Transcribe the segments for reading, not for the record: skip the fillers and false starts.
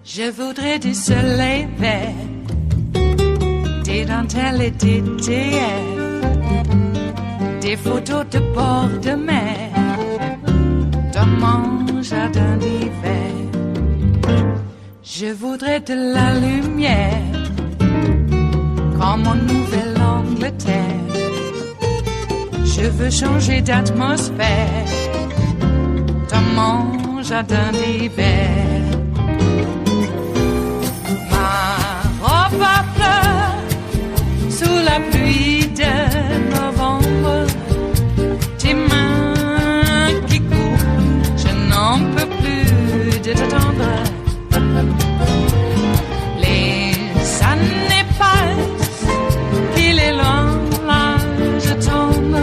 Je voudrais du soleil vert, des dentelles et des théières, des photos de bord de mer, dans mon jardin d'hiver. Je voudrais de la lumière, comme en Nouvelle-Angleterre. Je veux changer d'atmosphère, dans mon jardin d'hiver. Ma fleur sous la pluie de novembre, tes mains qui courent, je n'en peux plus de t'attendre. Les années passent, qu'il est loin, là je tombe.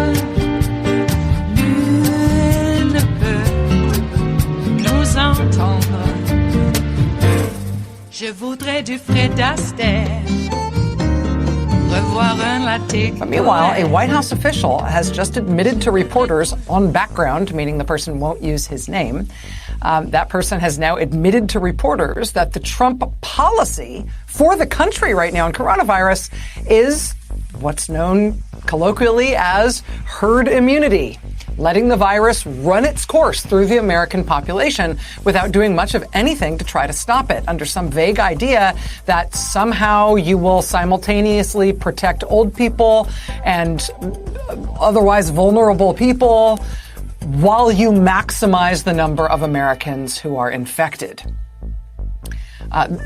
Nul ne peut nous entendre. Je voudrais du Fred Astaire, revoir un latte. But meanwhile, a White House official has just admitted to reporters on background, meaning the person won't use his name. That person has now admitted to reporters that the Trump policy for the country right now in coronavirus is what's known colloquially as herd immunity, letting the virus run its course through the American population without doing much of anything to try to stop it, under some vague idea that somehow you will simultaneously protect old people and otherwise vulnerable people while you maximize the number of Americans who are infected.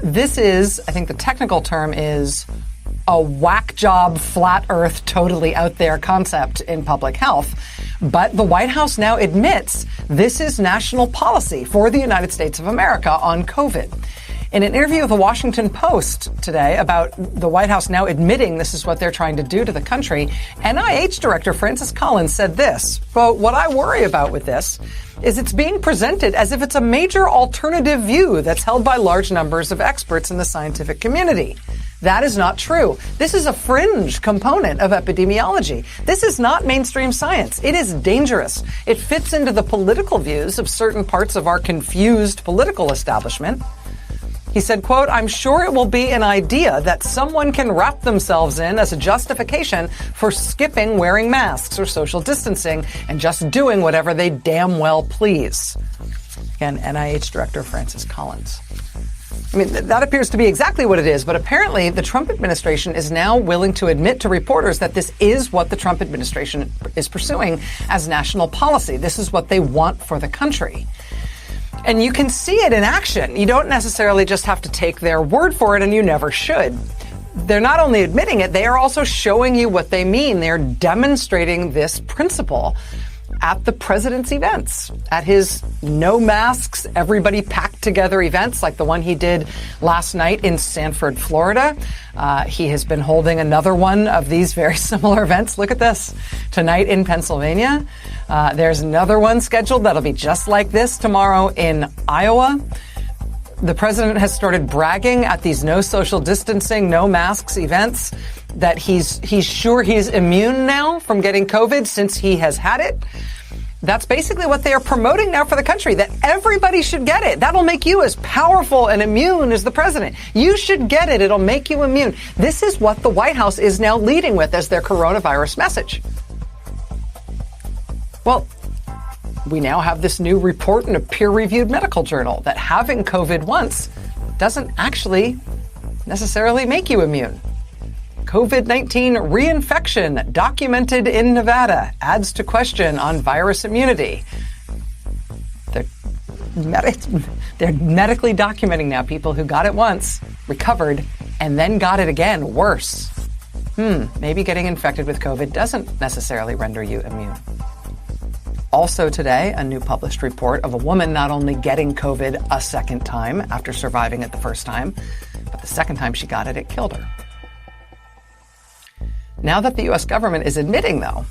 This is, I think the technical term is, a whack job, flat earth, totally out there concept in public health. But the White House now admits this is national policy for the United States of America on COVID. In an interview with the Washington Post today about the White House now admitting this is what they're trying to do to the country, NIH Director Francis Collins said this, quote, "What I worry about with this is it's being presented as if it's a major alternative view that's held by large numbers of experts in the scientific community. That is not true. This is a fringe component of epidemiology. This is not mainstream science. It is dangerous. It fits into the political views of certain parts of our confused political establishment." He said, quote, "I'm sure it will be an idea that someone can wrap themselves in as a justification for skipping wearing masks or social distancing and just doing whatever they damn well please." Again, NIH Director Francis Collins. I mean, that appears to be exactly what it is, but apparently the Trump administration is now willing to admit to reporters that this is what the Trump administration is pursuing as national policy. This is what they want for the country. And you can see it in action. You don't necessarily just have to take their word for it, and you never should. They're not only admitting it, they are also showing you what they mean. They're demonstrating this principle at the president's events, at his no masks, everybody packed together events like the one he did last night in Sanford, Florida. He has been holding another one of these very similar events. Look at this. Tonight in Pennsylvania. There's another one scheduled that'll be just like this tomorrow in Iowa. The president has started bragging at these no social distancing, no masks events that he's sure he's immune now from getting COVID since he has had it. That's basically what they are promoting now for the country, that everybody should get it. That'll make you as powerful and immune as the president. You should get it. It'll make you immune. This is what the White House is now leading with as their coronavirus message. Well, we now have this new report in a peer-reviewed medical journal that having COVID once doesn't actually necessarily make you immune. COVID-19 reinfection documented in Nevada adds to question on virus immunity. They're medically documenting now people who got it once, recovered, and then got it again, worse. Maybe getting infected with COVID doesn't necessarily render you immune. Also today, a new published report of a woman not only getting COVID a second time after surviving it the first time, but the second time she got it, it killed her. Now that the U.S. government is admitting, though,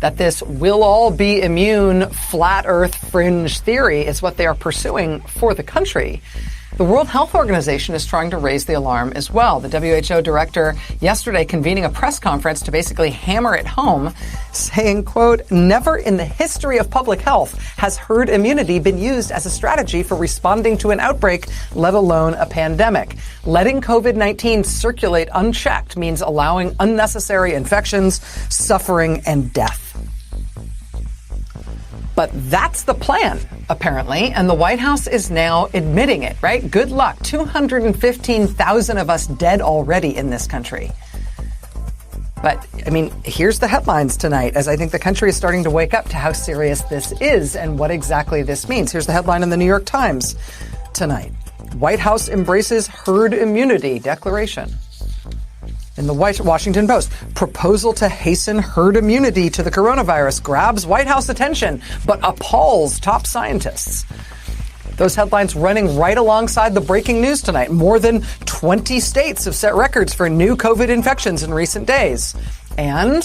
that this we'll all be immune flat earth fringe theory is what they are pursuing for the country. The World Health Organization is trying to raise the alarm as well. The WHO director yesterday convening a press conference to basically hammer it home, saying, quote, never in the history of public health has herd immunity been used as a strategy for responding to an outbreak, let alone a pandemic. Letting COVID-19 circulate unchecked means allowing unnecessary infections, suffering, and death. But that's the plan, apparently, and the White House is now admitting it, right? Good luck. 215,000 of us dead already in this country. But, I mean, here's the headlines tonight, as I think the country is starting to wake up to how serious this is and what exactly this means. Here's the headline in the New York Times tonight. White House embraces herd immunity declaration. In the Washington Post, proposal to hasten herd immunity to the coronavirus grabs White House attention, but appalls top scientists. Those headlines running right alongside the breaking news tonight. More than 20 states have set records for new COVID infections in recent days. And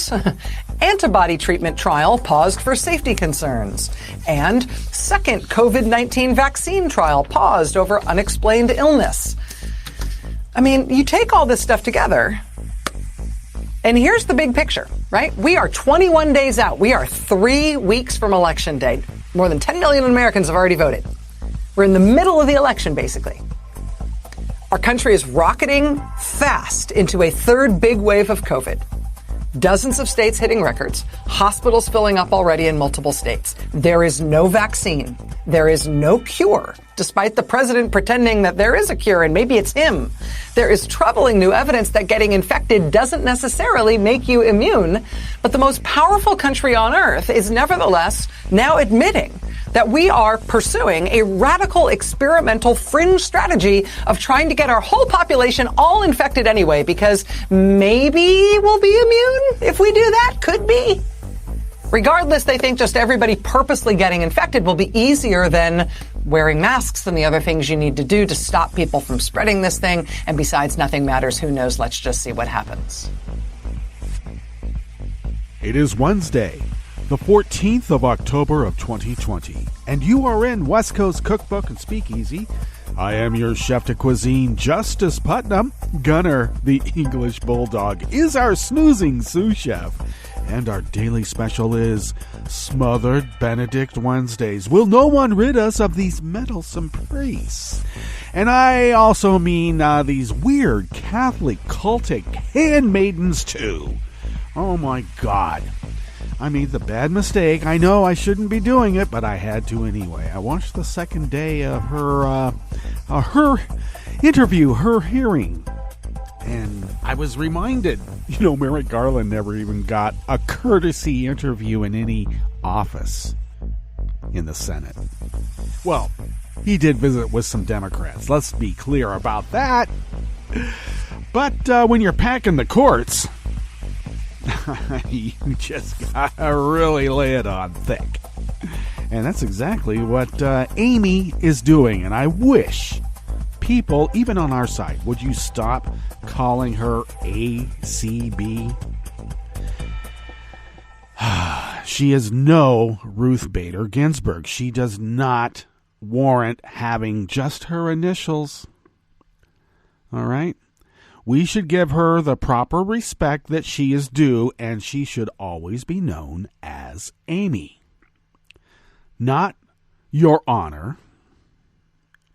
antibody treatment trial paused for safety concerns. And second COVID-19 vaccine trial paused over unexplained illness. I mean, you take all this stuff together, and here's the big picture, right? We are 21 days out. We are 3 weeks from Election Day. More than 10 million Americans have already voted. We're in the middle of the election, basically. Our country is rocketing fast into a third big wave of COVID. Dozens of states hitting records, hospitals filling up already in multiple states. There is no vaccine. There is no cure, despite the president pretending that there is a cure and maybe it's him. There is troubling new evidence that getting infected doesn't necessarily make you immune. But the most powerful country on earth is nevertheless now admitting that we are pursuing a radical experimental fringe strategy of trying to get our whole population all infected anyway, because maybe we'll be immune if we do that. Could be. Regardless, they think just everybody purposely getting infected will be easier than wearing masks and the other things you need to do to stop people from spreading this thing. And besides, nothing matters. Who knows? Let's just see what happens. It is Wednesday, the 14th of October of 2020, and you are in West Coast Cookbook and Speakeasy. I am your chef de cuisine, Justice Putnam. Gunner, the English Bulldog, is our snoozing sous chef. And our daily special is Smothered Benedict Wednesdays. Will no one rid us of these meddlesome priests? And I also mean these weird Catholic cultic handmaidens too. Oh my God. I made the bad mistake. I know I shouldn't be doing it, but I had to anyway. I watched the second day of her interview, her hearing. And I was reminded, Merrick Garland never even got a courtesy interview in any office in the Senate. Well, he did visit with some Democrats. Let's be clear about that. But when you're packing the courts, you just gotta really lay it on thick. And that's exactly what Amy is doing. And I wish people, even on our side, would you stop calling her ACB? She is no Ruth Bader Ginsburg. She does not warrant having just her initials. All right? We should give her the proper respect that she is due, and she should always be known as Amy. Not Your Honor.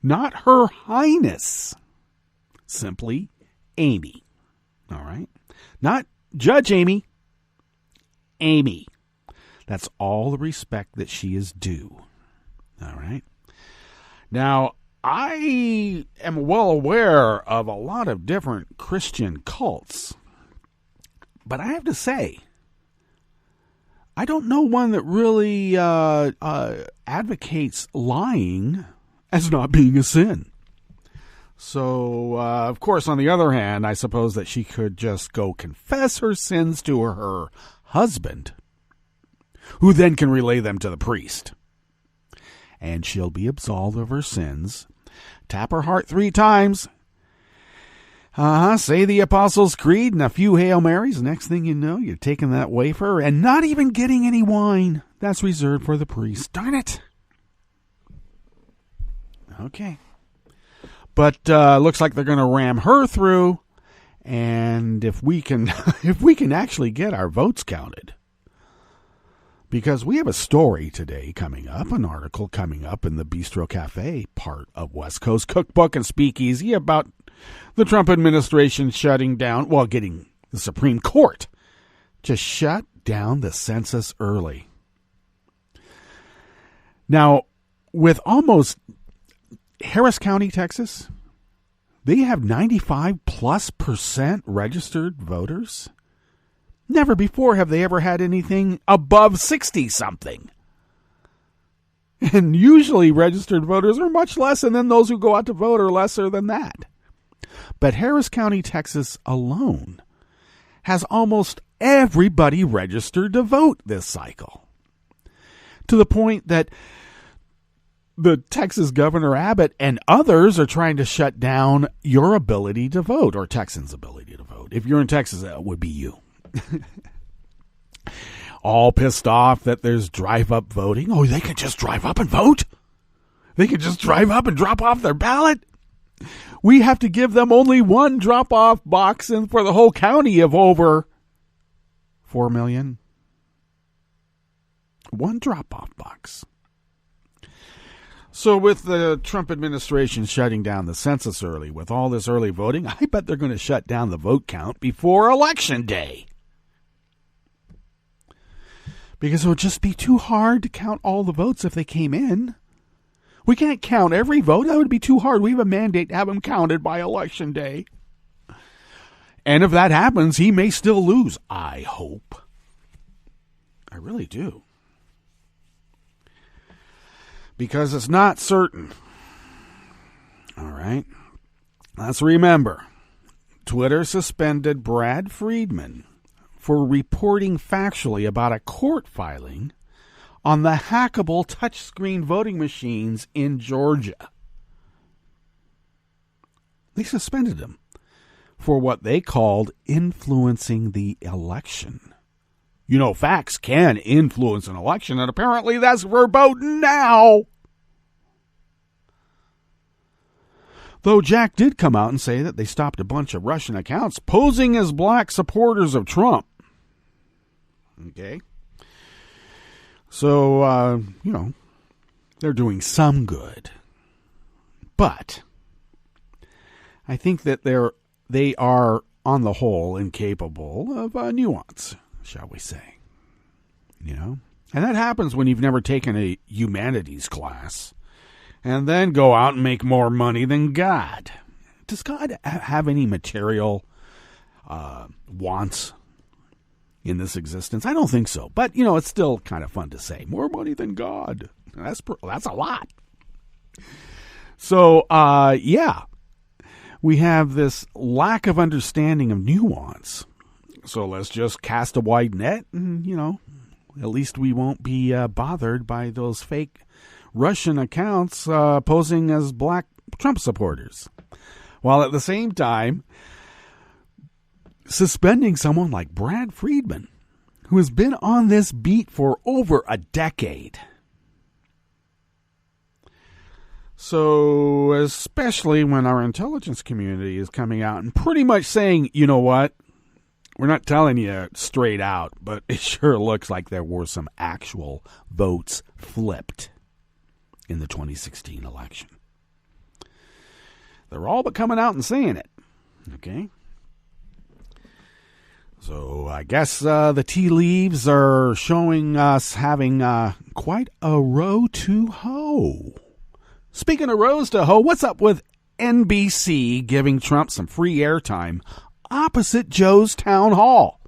Not Her Highness. Simply Amy. All right? Not Judge Amy. Amy. That's all the respect that she is due. All right? Now, I am well aware of a lot of different Christian cults. But I have to say, I don't know one that really advocates lying as not being a sin. So, of course, on the other hand, I suppose that she could just go confess her sins to her husband, who then can relay them to the priest. And she'll be absolved of her sins, tap her heart 3 times, Say the Apostles' Creed and a few Hail Marys. Next thing you know, you're taking that wafer and not even getting any wine. That's reserved for the priest. Darn it. Okay. But looks like they're going to ram her through. And if we can actually get our votes counted. Because we have a story today coming up, an article coming up in the Bistro Cafe part of West Coast Cookbook and Speakeasy about the Trump administration shutting down, getting the Supreme Court to shut down the census early. Now, with almost Harris County, Texas, they have 95+% registered voters. Never before have they ever had anything above 60-something. And usually registered voters are much less, and then those who go out to vote are lesser than that. But Harris County, Texas alone has almost everybody registered to vote this cycle. To the point that the Texas Governor Abbott and others are trying to shut down your ability to vote, or Texans' ability to vote. If you're in Texas, that would be you. All pissed off that there's drive-up voting. Oh, they can just drive up and vote? They can just drive up and drop off their ballot? We have to give them only one drop-off box and for the whole county of over 4 million. One drop-off box. So with the Trump administration shutting down the census early, with all this early voting, I bet they're going to shut down the vote count before Election Day. Because it would just be too hard to count all the votes if they came in. We can't count every vote. That would be too hard. We have a mandate to have them counted by Election Day. And if that happens, he may still lose. I hope. I really do. Because it's not certain. All right. Let's remember. Twitter suspended Brad Friedman for reporting factually about a court filing on the hackable touchscreen voting machines in Georgia. They suspended him for what they called influencing the election. You know, facts can influence an election, and apparently that's verboten now. Though Jack did come out and say that they stopped a bunch of Russian accounts posing as black supporters of Trump. Okay. So, they're doing some good. But I think that they are, on the whole, incapable of nuance, shall we say. And that happens when you've never taken a humanities class and then go out and make more money than God. Does God have any material wants in this existence? I don't think so. But, it's still kind of fun to say. More money than God. That's a lot. So, we have this lack of understanding of nuance. So let's just cast a wide net and, at least we won't be bothered by those fake Russian accounts posing as black Trump supporters. While at the same time, suspending someone like Brad Friedman, who has been on this beat for over a decade. So, especially when our intelligence community is coming out and pretty much saying, you know what, we're not telling you straight out, but it sure looks like there were some actual votes flipped in the 2016 election. They're all but coming out and saying it. Okay? So I guess the tea leaves are showing us having quite a row to hoe. Speaking of rows to hoe, what's up with NBC giving Trump some free airtime opposite Joe's town hall?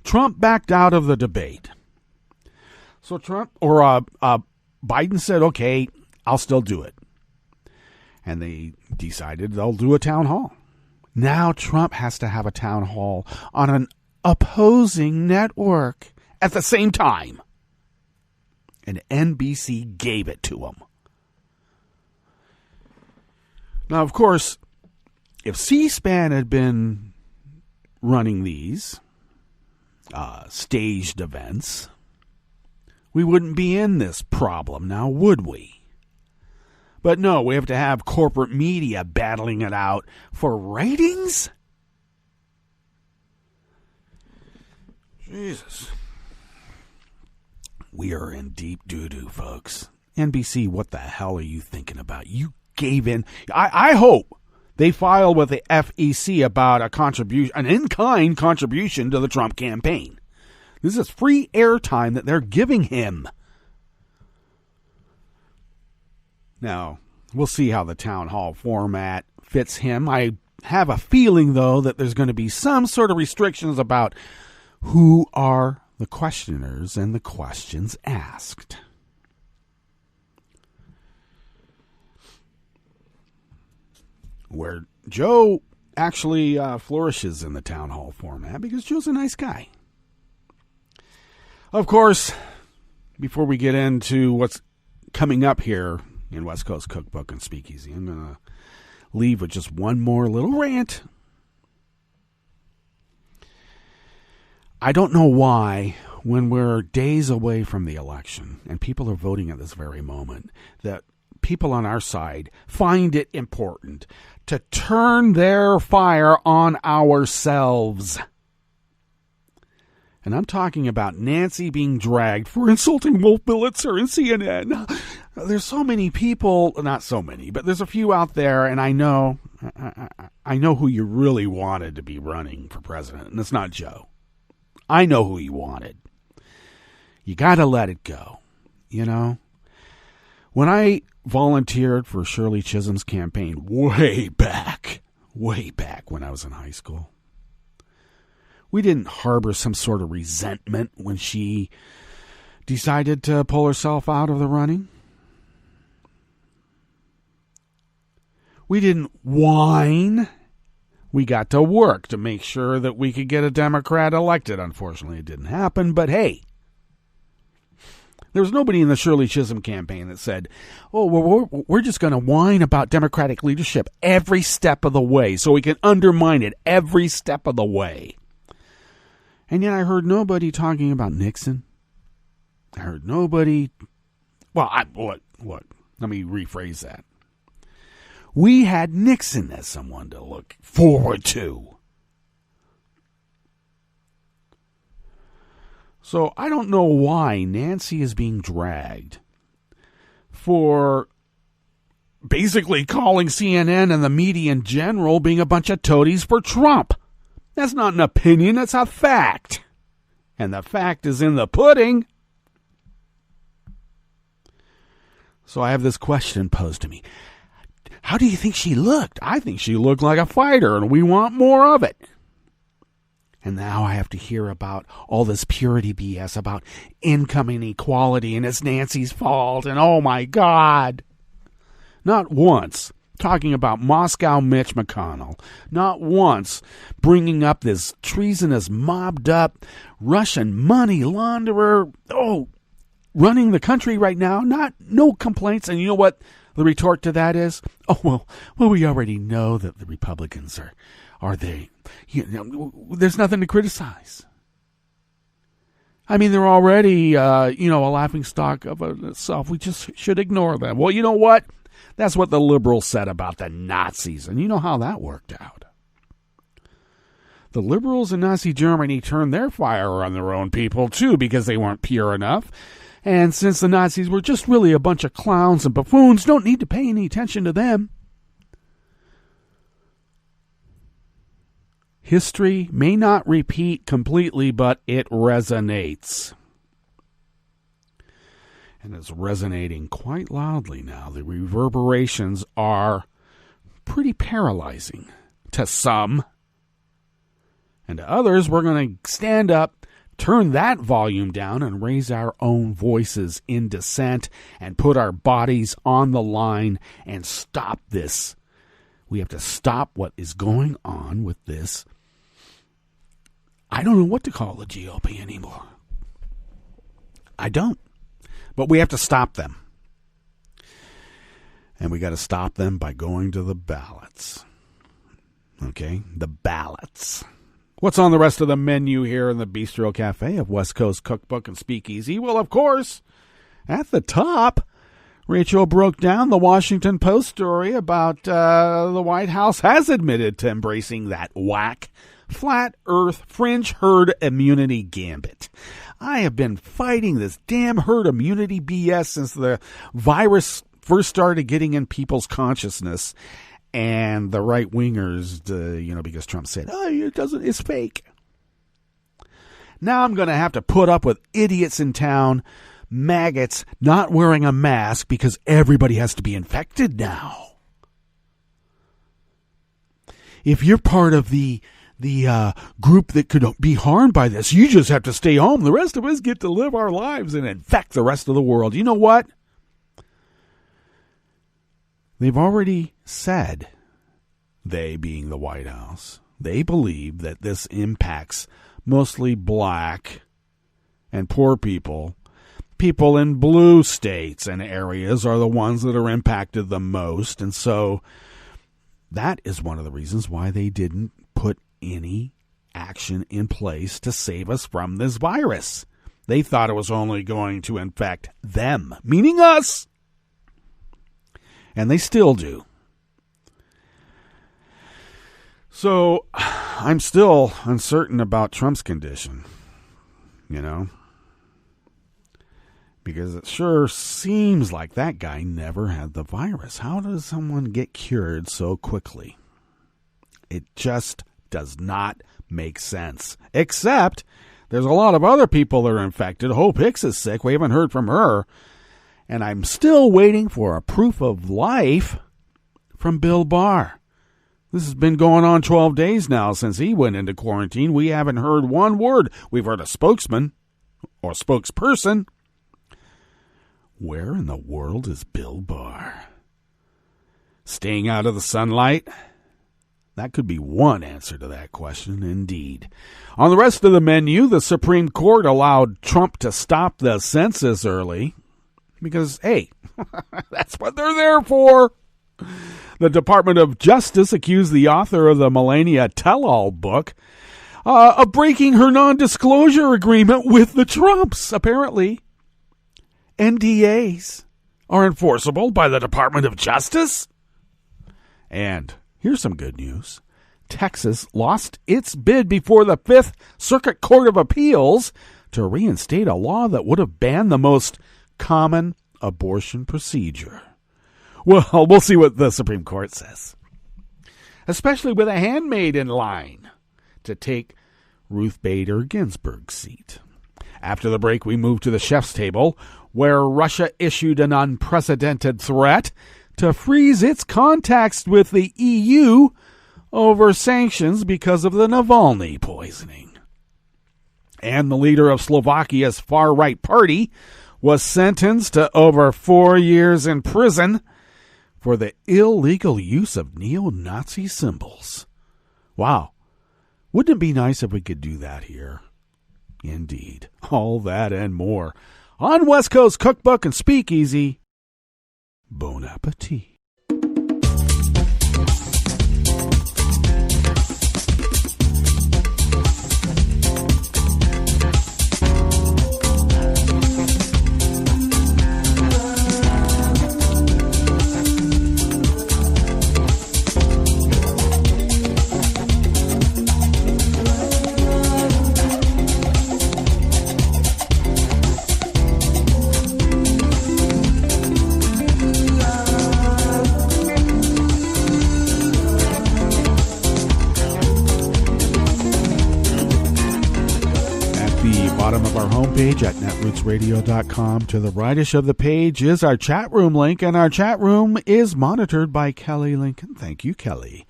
Trump backed out of the debate. So Biden said, okay, I'll still do it. And they decided they'll do a town hall. Now Trump has to have a town hall on an opposing network at the same time. And NBC gave it to him. Now, of course, if C-SPAN had been running these staged events, we wouldn't be in this problem now, would we? But no, we have to have corporate media battling it out for ratings? Jesus. We are in deep doo-doo, folks. NBC, what the hell are you thinking about? You gave in. I hope they file with the FEC about a contribution, an in-kind contribution to the Trump campaign. This is free airtime that they're giving him. Now, we'll see how the town hall format fits him. I have a feeling, though, that there's going to be some sort of restrictions about who are the questioners and the questions asked. Where Joe actually flourishes in the town hall format because Joe's a nice guy. Of course, before we get into what's coming up here in West Coast Cookbook and Speakeasy, I'm going to leave with just one more little rant. I don't know why, when we're days away from the election and people are voting at this very moment, that people on our side find it important to turn their fire on ourselves. And I'm talking about Nancy being dragged for insulting Wolf Blitzer and CNN. There's so many people, not so many, but there's a few out there, and I know who you really wanted to be running for president, and it's not Joe. I know who you wanted. You got to let it go, you know? When I volunteered for Shirley Chisholm's campaign way back when I was in high school, we didn't harbor some sort of resentment when she decided to pull herself out of the running. We didn't whine. We got to work to make sure that we could get a Democrat elected. Unfortunately, it didn't happen, but hey, there was nobody in the Shirley Chisholm campaign that said, oh, we're just going to whine about Democratic leadership every step of the way so we can undermine it every step of the way. And yet I heard nobody talking about Nixon. I heard nobody. Well, what? Let me rephrase that. We had Nixon as someone to look forward to. So I don't know why Nancy is being dragged for basically calling CNN and the media in general being a bunch of toadies for Trump. That's not an opinion, that's a fact. And the fact is in the pudding. So I have this question posed to me. How do you think she looked? I think she looked like a fighter, and we want more of it. And now I have to hear about all this purity BS about income inequality, and it's Nancy's fault, and oh my God. Not once talking about Moscow Mitch McConnell. Not once bringing up this treasonous, mobbed-up Russian money launderer. Oh, running the country right now. No complaints. And you know what the retort to that is? Oh, well, we already know that the Republicans are they? You know, there's nothing to criticize. I mean, they're already, a laughingstock of itself. We just should ignore them. Well, you know what? That's what the liberals said about the Nazis, and you know how that worked out. The liberals in Nazi Germany turned their fire on their own people, too, because they weren't pure enough. And since the Nazis were just really a bunch of clowns and buffoons, don't need to pay any attention to them. History may not repeat completely, but it resonates. And it's resonating quite loudly now. The reverberations are pretty paralyzing to some. And to others, we're going to stand up, turn that volume down, and raise our own voices in dissent and put our bodies on the line and stop this. We have to stop what is going on with this. I don't know what to call the GOP anymore. I don't. But we have to stop them. And we got to stop them by going to the ballots. Okay, the ballots. What's on the rest of the menu here in the Bistro Cafe of West Coast Cookbook and Speakeasy? Well, of course, at the top, Rachel broke down the Washington Post story about the White House has admitted to embracing that whack, flat earth, fringe herd immunity gambit. I have been fighting this damn herd immunity BS since the virus first started getting in people's consciousness. And the right-wingers, because Trump said, it's fake. Now I'm going to have to put up with idiots in town, maggots, not wearing a mask because everybody has to be infected now. If you're part of the group that could be harmed by this, you just have to stay home. The rest of us get to live our lives and infect the rest of the world. You know what? They've already said, they being the White House, they believe that this impacts mostly black and poor people. People in blue states and areas are the ones that are impacted the most. And so that is one of the reasons why they didn't put any action in place to save us from this virus. They thought it was only going to infect them, meaning us. And they still do. So I'm still uncertain about Trump's condition, because it sure seems like that guy never had the virus. How does someone get cured so quickly? It just does not make sense. Except there's a lot of other people that are infected. Hope Hicks is sick. We haven't heard from her. And I'm still waiting for a proof of life from Bill Barr. This has been going on 12 days now since he went into quarantine. We haven't heard one word. We've heard a spokesman or spokesperson. Where in the world is Bill Barr? Staying out of the sunlight? That could be one answer to that question, indeed. On the rest of the menu, the Supreme Court allowed Trump to stop the census early. Because, hey, that's what they're there for. The Department of Justice accused the author of the Melania tell-all book of breaking her non-disclosure agreement with the Trumps. Apparently, NDAs are enforceable by the Department of Justice. And here's some good news. Texas lost its bid before the Fifth Circuit Court of Appeals to reinstate a law that would have banned the most common abortion procedure. Well, we'll see what the Supreme Court says. Especially with a handmaid in line to take Ruth Bader Ginsburg's seat. After the break, we move to the chef's table, where Russia issued an unprecedented threat to freeze its contacts with the EU over sanctions because of the Navalny poisoning. And the leader of Slovakia's far-right party was sentenced to over 4 years in prison for the illegal use of neo-Nazi symbols. Wow. Wouldn't it be nice if we could do that here? Indeed. All that and more on West Coast Cookbook and Speakeasy. Bon appetit. Page at netrootsradio.com. To the rightish of the page is our chat room link, and our chat room is monitored by Kelly Lincoln. Thank you, Kelly.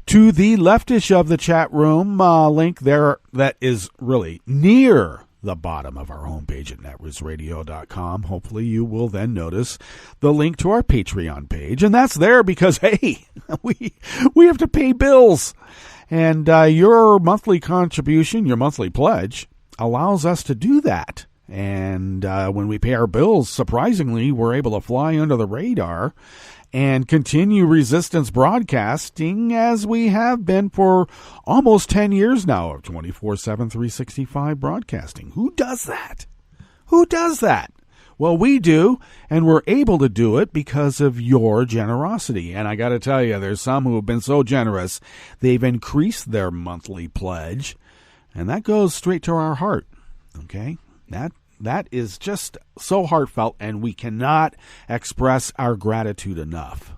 To the leftish of the chat room link there that is really near the bottom of our homepage at netrootsradio.com. Hopefully you will then notice the link to our Patreon page, and that's there because, hey, we have to pay bills, and your monthly contribution, your monthly pledge, allows us to do that. And when we pay our bills, surprisingly, we're able to fly under the radar and continue resistance broadcasting as we have been for almost 10 years now of 24/7, 365 broadcasting. Who does that? Who does that? Well, we do, and we're able to do it because of your generosity. And I got to tell you, there's some who have been so generous, they've increased their monthly pledge, and that goes straight to our heart, okay? That is just so heartfelt, and we cannot express our gratitude enough.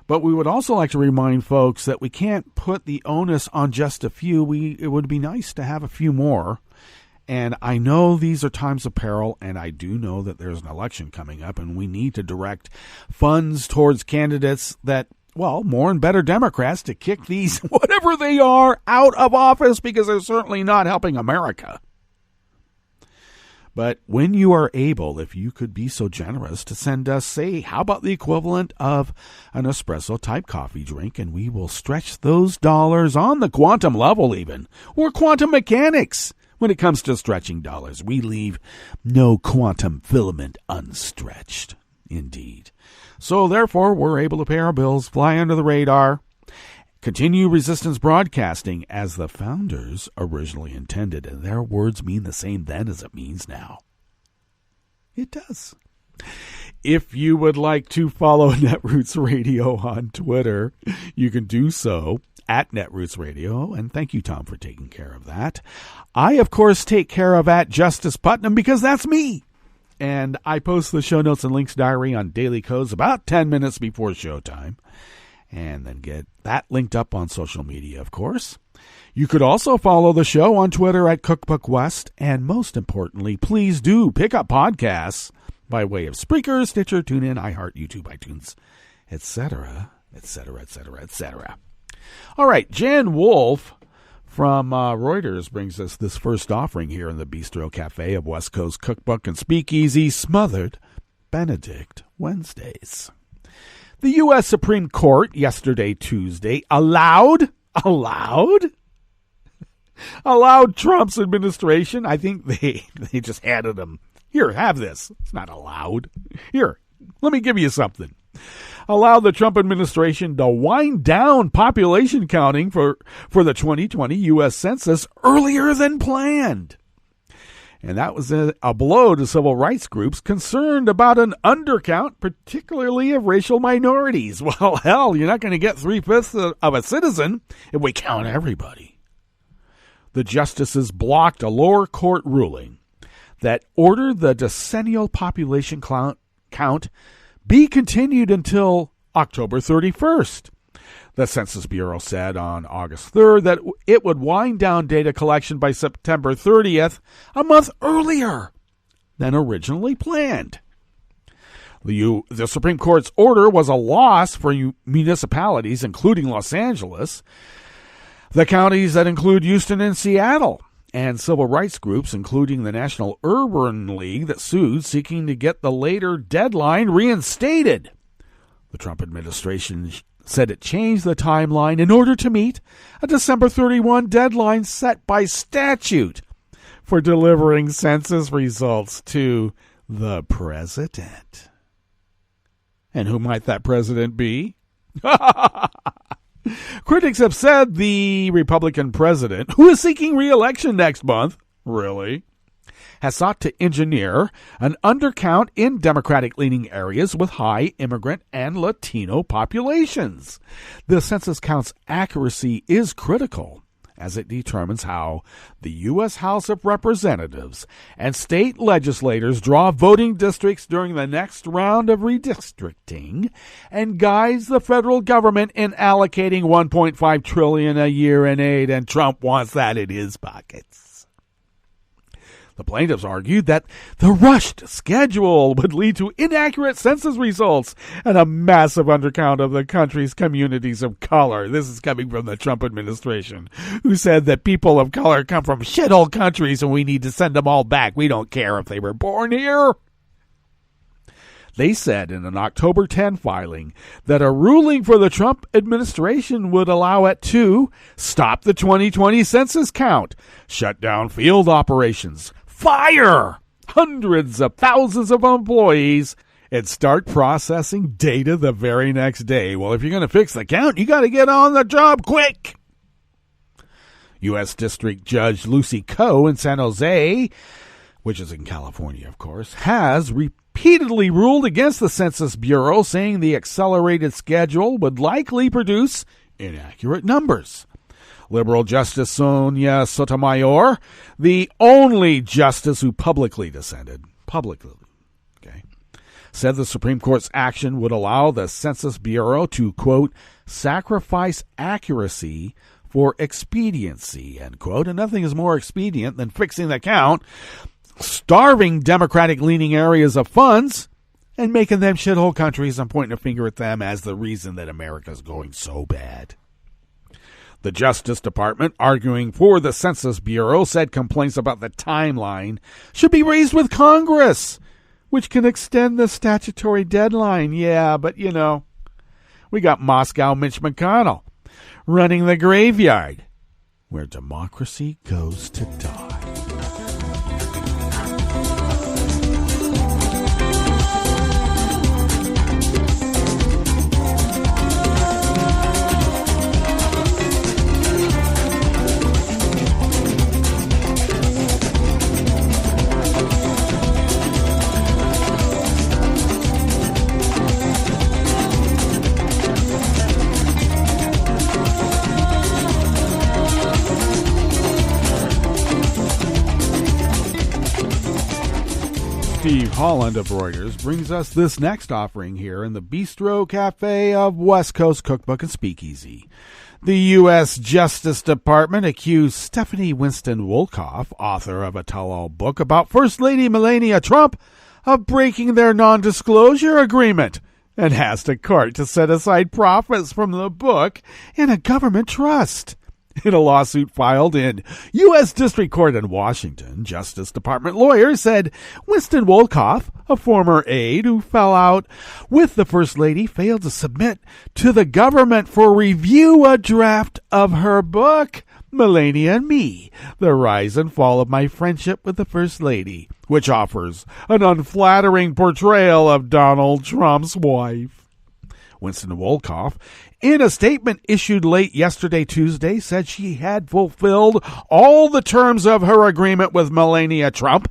But we would also like to remind folks that we can't put the onus on just a few. It would be nice to have a few more. And I know these are times of peril, and I do know that there's an election coming up, and we need to direct funds towards candidates that, well, more and better Democrats to kick these, whatever they are, out of office, because they're certainly not helping America. But when you are able, if you could be so generous to send us, say, how about the equivalent of an espresso-type coffee drink, and we will stretch those dollars on the quantum level even. We're quantum mechanics. When it comes to stretching dollars, we leave no quantum filament unstretched. Indeed. So therefore, we're able to pay our bills, fly under the radar, continue resistance broadcasting as the founders originally intended, and their words mean the same then as it means now. It does. If you would like to follow Netroots Radio on Twitter, you can do so at Netroots Radio, and thank you, Tom, for taking care of that. I, of course, take care of at Justice Putnam because that's me. And I post the show notes and links diary on Daily Codes about 10 minutes before showtime, and then get that linked up on social media, of course. You could also follow the show on Twitter at Cookbook West, and most importantly, please do pick up podcasts by way of Spreaker, Stitcher, TuneIn, iHeart, YouTube, iTunes, etc., etc., etc., etc. All right, Jan Wolfe from Reuters brings us this first offering here in the Bistro Cafe of West Coast Cookbook and Speakeasy, Smothered Benedict Wednesdays. The U.S. Supreme Court yesterday, Tuesday, allowed Trump's administration. I think they just handed him, here, have this. It's not allowed. Here, let me give you something. Allow the Trump administration to wind down population counting for the 2020 U.S. Census earlier than planned. And that was a blow to civil rights groups concerned about an undercount, particularly of racial minorities. Well, hell, you're not going to get 3/5 of a citizen if we count everybody. The justices blocked a lower court ruling that ordered the decennial population count be continued until October 31st. The Census Bureau said on August 3rd that it would wind down data collection by September 30th, a month earlier than originally planned. The Supreme Court's order was a loss for municipalities, including Los Angeles, the counties that include Houston and Seattle, and civil rights groups, including the National Urban League that sued, seeking to get the later deadline reinstated. The Trump administration said it changed the timeline in order to meet a December 31 deadline set by statute for delivering census results to the president. And who might that president be? Critics have said the Republican president, who is seeking re-election next month, has sought to engineer an undercount in Democratic-leaning areas with high immigrant and Latino populations. The census count's accuracy is critical, as it determines how the U.S. House of Representatives and state legislators draw voting districts during the next round of redistricting and guides the federal government in allocating $1.5 trillion a year in aid, and Trump wants that in his pockets. The plaintiffs argued that the rushed schedule would lead to inaccurate census results and a massive undercount of the country's communities of color. This is coming from the Trump administration, who said that people of color come from shithole countries and we need to send them all back. We don't care if they were born here. They said in an October 10 filing that a ruling for the Trump administration would allow it to stop the 2020 census count, shut down field operations, fire hundreds of thousands of employees and start processing data the very next day. Well, if you're going to fix the count, you got to get on the job quick. U.S. District Judge Lucy Coe in San Jose, which is in California, of course, has repeatedly ruled against the Census Bureau, saying the accelerated schedule would likely produce inaccurate numbers. Liberal Justice Sonia Sotomayor, the only justice who publicly dissented, said the Supreme Court's action would allow the Census Bureau to, quote, sacrifice accuracy for expediency, end quote. And nothing is more expedient than fixing the count, starving Democratic-leaning areas of funds, and making them shithole countries and pointing a finger at them as the reason that America's going so bad. The Justice Department, arguing for the Census Bureau, said complaints about the timeline should be raised with Congress, which can extend the statutory deadline. Yeah, but, we got Moscow Mitch McConnell running the graveyard where democracy goes to die. Steve Holland of Reuters brings us this next offering here in the Bistro Cafe of West Coast Cookbook and Speakeasy. The U.S. Justice Department accused Stephanie Winston Wolkoff, author of a tell-all book about First Lady Melania Trump, of breaking their non-disclosure agreement and asked a court to set aside profits from the book in a government trust. In a lawsuit filed in U.S. District Court in Washington, Justice Department lawyers said Winston Wolkoff, a former aide who fell out with the First Lady, failed to submit to the government for review a draft of her book, Melania and Me, The Rise and Fall of My Friendship with the First Lady, which offers an unflattering portrayal of Donald Trump's wife. Winston Wolkoff, in a statement issued late yesterday, Tuesday, said she had fulfilled all the terms of her agreement with Melania Trump,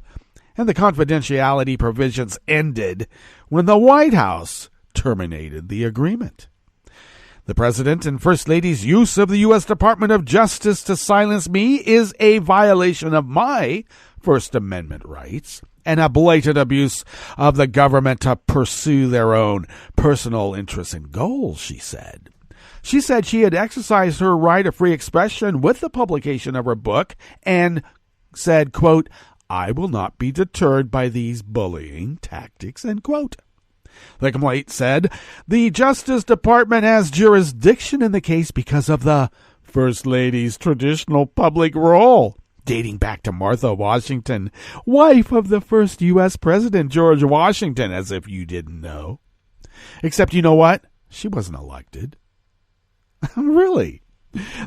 and the confidentiality provisions ended when the White House terminated the agreement. The President and First Lady's use of the U.S. Department of Justice to silence me is a violation of my First Amendment rights and a blatant abuse of the government to pursue their own personal interests and goals, she said. She said she had exercised her right of free expression with the publication of her book and said, quote, I will not be deterred by these bullying tactics, end quote. The complaint said the Justice Department has jurisdiction in the case because of the First Lady's traditional public role, dating back to Martha Washington, wife of the first U.S. President George Washington, as if you didn't know. Except, you know what? She wasn't elected. Really?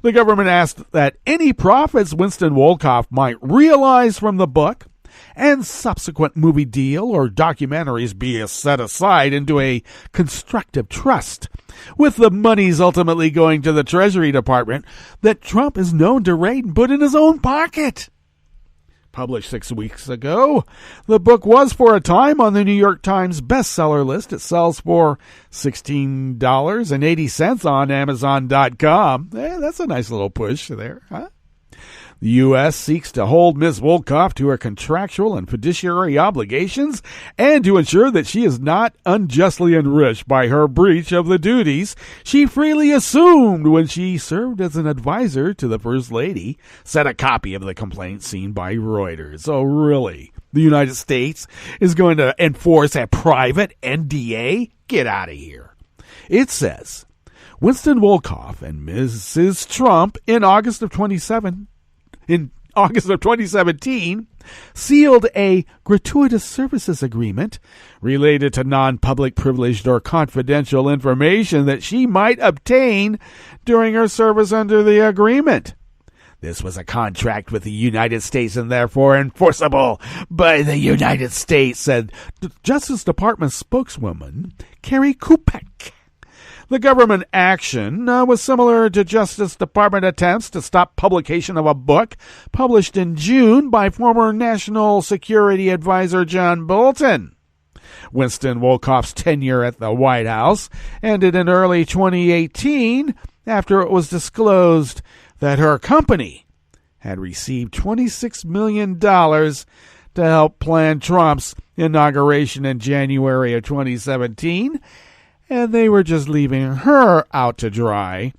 The government asked that any profits Winston Wolkoff might realize from the book and subsequent movie deal or documentaries be set aside into a constructive trust, with the monies ultimately going to the Treasury Department that Trump is known to raid and put in his own pocket. Published 6 weeks ago, the book was for a time on the New York Times bestseller list. It sells for $16.80 on Amazon.com. That's a nice little push there, huh? The U.S. seeks to hold Ms. Wolkoff to her contractual and fiduciary obligations and to ensure that she is not unjustly enriched by her breach of the duties she freely assumed when she served as an advisor to the First Lady, said a copy of the complaint seen by Reuters. Oh, really? The United States is going to enforce a private NDA? Get out of here. It says, Winston Wolkoff and Mrs. Trump in August of 2017, sealed a gratuitous services agreement related to non-public privileged or confidential information that she might obtain during her service under the agreement. This was a contract with the United States and therefore enforceable by the United States, said Justice Department spokeswoman Carrie Cookbook. The government action was similar to Justice Department attempts to stop publication of a book published in June by former National Security Advisor John Bolton. Winston Wolkoff's tenure at the White House ended in early 2018 after it was disclosed that her company had received $26 million to help plan Trump's inauguration in January of 2017, and they were just leaving her out to dry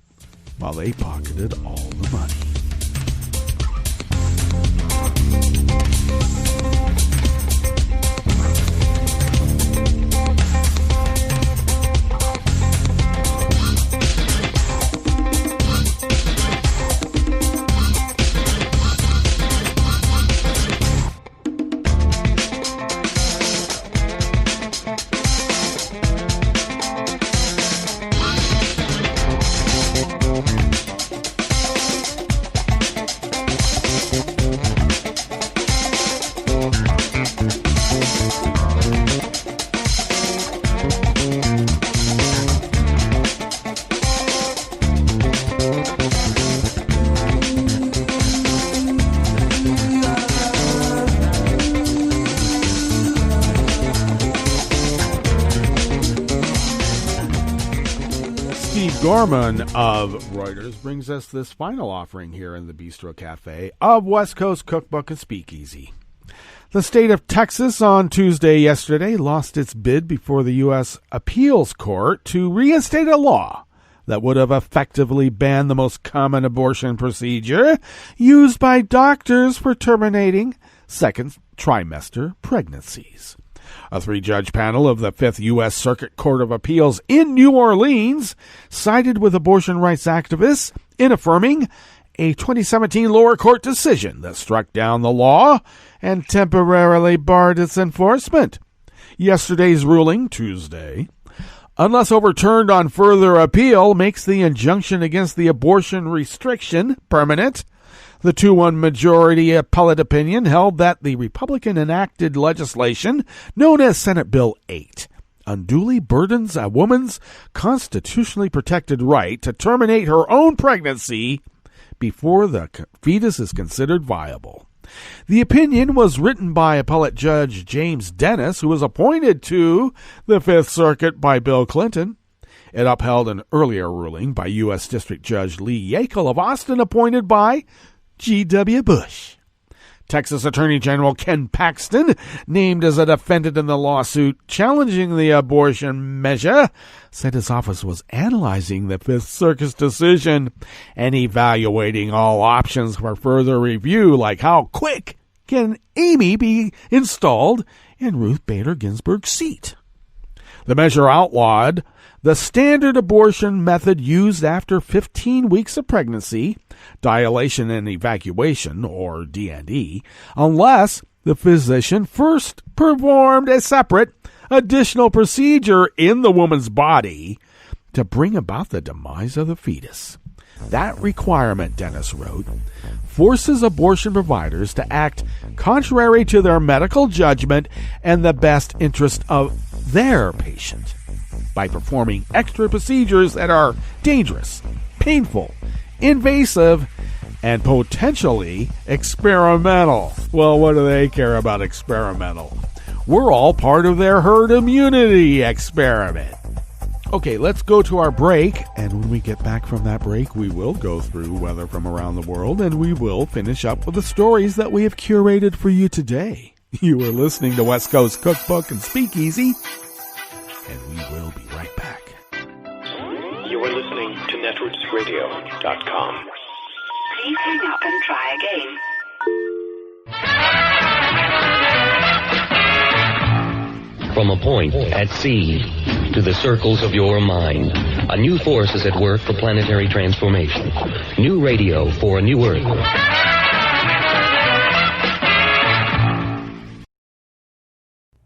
while they pocketed all the money. Gorman of Reuters brings us this final offering here in the Bistro Cafe of West Coast Cookbook and Speakeasy. The state of Texas on Tuesday yesterday lost its bid before the U.S. Appeals Court to reinstate a law that would have effectively banned the most common abortion procedure used by doctors for terminating second trimester pregnancies. A 3-judge panel of the 5th U.S. Circuit Court of Appeals in New Orleans sided with abortion rights activists in affirming a 2017 lower court decision that struck down the law and temporarily barred its enforcement. Yesterday's ruling, Tuesday, unless overturned on further appeal, makes the injunction against the abortion restriction permanent. The 2-1 majority appellate opinion held that the Republican-enacted legislation, known as Senate Bill 8, unduly burdens a woman's constitutionally protected right to terminate her own pregnancy before the fetus is considered viable. The opinion was written by appellate judge James Dennis, who was appointed to the Fifth Circuit by Bill Clinton. It upheld an earlier ruling by U.S. District Judge Lee Yackel of Austin, appointed by G.W. Bush. Texas Attorney General Ken Paxton, named as a defendant in the lawsuit challenging the abortion measure, said his office was analyzing the Fifth Circuit's decision and evaluating all options for further review, like how quick can Amy be installed in Ruth Bader Ginsburg's seat. The measure outlawed the standard abortion method used after 15 weeks of pregnancy, dilation and evacuation, or D&E, unless the physician first performed a separate additional procedure in the woman's body to bring about the demise of the fetus. That requirement, Dennis wrote, forces abortion providers to act contrary to their medical judgment and the best interest of their patient by performing extra procedures that are dangerous, painful, invasive, and potentially experimental. Well, what do they care about experimental? We're all part of their herd immunity experiment. Okay, let's go to our break, and when we get back from that break, we will go through weather from around the world, and we will finish up with the stories that we have curated for you today. You are listening to West Coast Cookbook and Speakeasy, and we will be right back. You are listening to netrootsradio.com. Please hang up and try again. From a point at sea to the circles of your mind, a new force is at work for planetary transformation. New radio for a new Earth.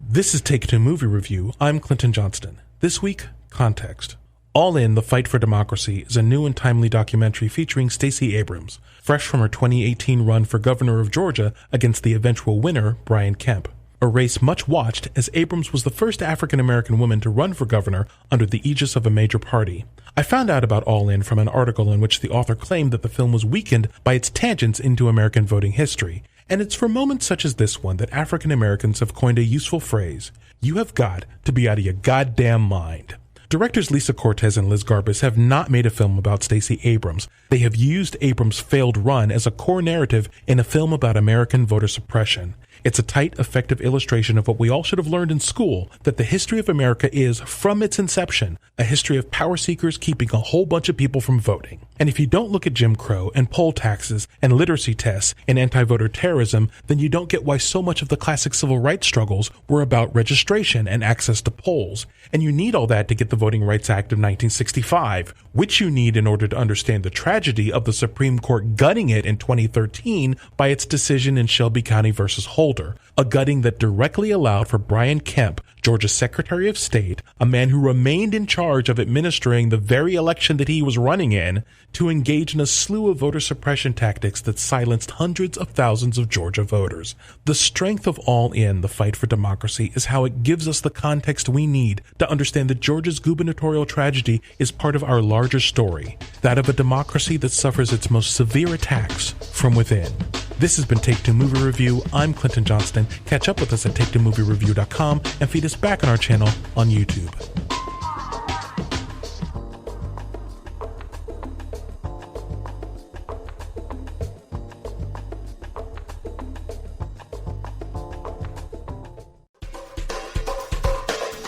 This is Take It to Movie Review. I'm Clinton Johnston. This week, context. All In, The Fight for Democracy is a new and timely documentary featuring Stacey Abrams, fresh from her 2018 run for governor of Georgia against the eventual winner, Brian Kemp. A race much watched, as Abrams was the first African-American woman to run for governor under the aegis of a major party. I found out about All In from an article in which the author claimed that the film was weakened by its tangents into American voting history. And it's for moments such as this one that African Americans have coined a useful phrase: you have got to be out of your goddamn mind. Directors Lisa Cortez and Liz Garbus have not made a film about Stacey Abrams. They have used Abrams' failed run as a core narrative in a film about American voter suppression. It's a tight, effective illustration of what we all should have learned in school, that the history of America is, from its inception, a history of power seekers keeping a whole bunch of people from voting. And if you don't look at Jim Crow and poll taxes and literacy tests and anti-voter terrorism, then you don't get why so much of the classic civil rights struggles were about registration and access to polls. And you need all that to get the Voting Rights Act of 1965, which you need in order to understand the tragedy of the Supreme Court gutting it in 2013 by its decision in Shelby County versus Holder, a gutting that directly allowed for Brian Kemp, Georgia's Secretary of State, a man who remained in charge of administering the very election that he was running in, to engage in a slew of voter suppression tactics that silenced hundreds of thousands of Georgia voters. The strength of All In, The Fight for Democracy, is how it gives us the context we need to understand that Georgia's gubernatorial tragedy is part of our larger story, that of a democracy that suffers its most severe attacks from within. This has been Take Two Movie Review. I'm Clinton Johnston. Catch up with us at TakeTwoMovieReview.com and feed us back on our channel on YouTube.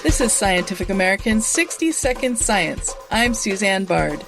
This is Scientific American's 60 Second Science. I'm Suzanne Bard.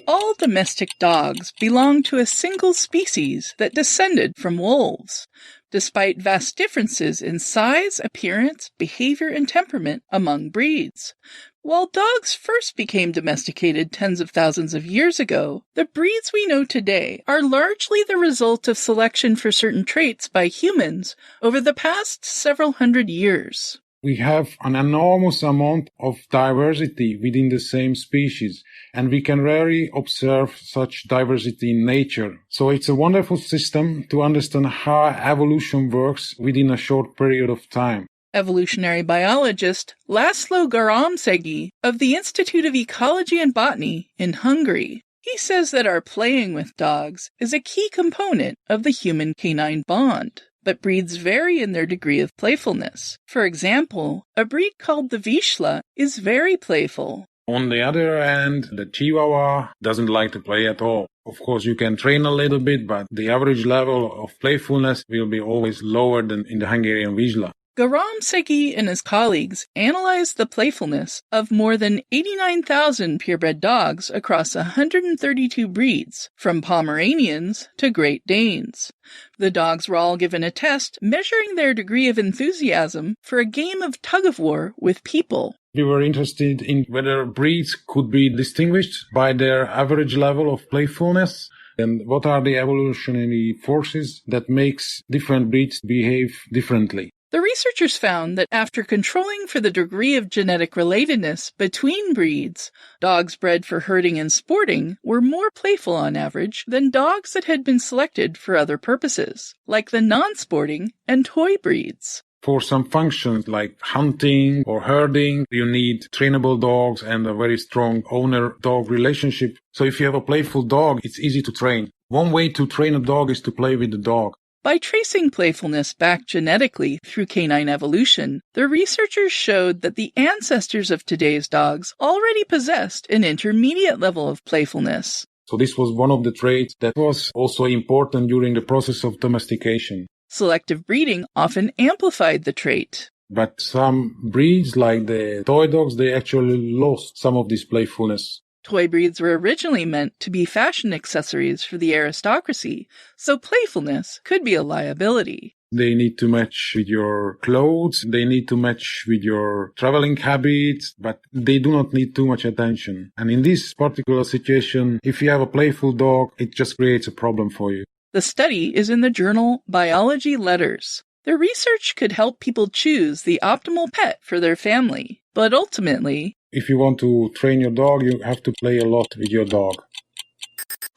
All domestic dogs belong to a single species that descended from wolves. Despite vast differences in size, appearance, behavior, and temperament among breeds. While dogs first became domesticated tens of thousands of years ago, the breeds we know today are largely the result of selection for certain traits by humans over the past several hundred years. We have an enormous amount of diversity within the same species, and we can rarely observe such diversity in nature. So it's a wonderful system to understand how evolution works within a short period of time. Evolutionary biologist Laszlo Garamszegi of the Institute of Ecology and Botany in Hungary. He says that our playing with dogs is a key component of the human-canine bond. But breeds vary in their degree of playfulness. For example, a breed called the Vizsla is very playful. On the other hand, the Chihuahua doesn't like to play at all. Of course, you can train a little bit, but the average level of playfulness will be always lower than in the Hungarian Vizsla. Garamszegi and his colleagues analyzed the playfulness of more than 89,000 purebred dogs across 132 breeds, from Pomeranians to Great Danes. The dogs were all given a test measuring their degree of enthusiasm for a game of tug-of-war with people. We were interested in whether breeds could be distinguished by their average level of playfulness, and what are the evolutionary forces that makes different breeds behave differently. The researchers found that after controlling for the degree of genetic relatedness between breeds, dogs bred for herding and sporting were more playful on average than dogs that had been selected for other purposes, like the non-sporting and toy breeds. For some functions like hunting or herding, you need trainable dogs and a very strong owner-dog relationship. So if you have a playful dog, it's easy to train. One way to train a dog is to play with the dog. By tracing playfulness back genetically through canine evolution, the researchers showed that the ancestors of today's dogs already possessed an intermediate level of playfulness. So this was one of the traits that was also important during the process of domestication. Selective breeding often amplified the trait. But some breeds, like the toy dogs, they actually lost some of this playfulness. Toy breeds were originally meant to be fashion accessories for the aristocracy, so playfulness could be a liability. They need to match with your clothes, they need to match with your traveling habits, but they do not need too much attention. And in this particular situation, if you have a playful dog, it just creates a problem for you. The study is in the journal Biology Letters. The research could help people choose the optimal pet for their family, but ultimately, if you want to train your dog, you have to play a lot with your dog.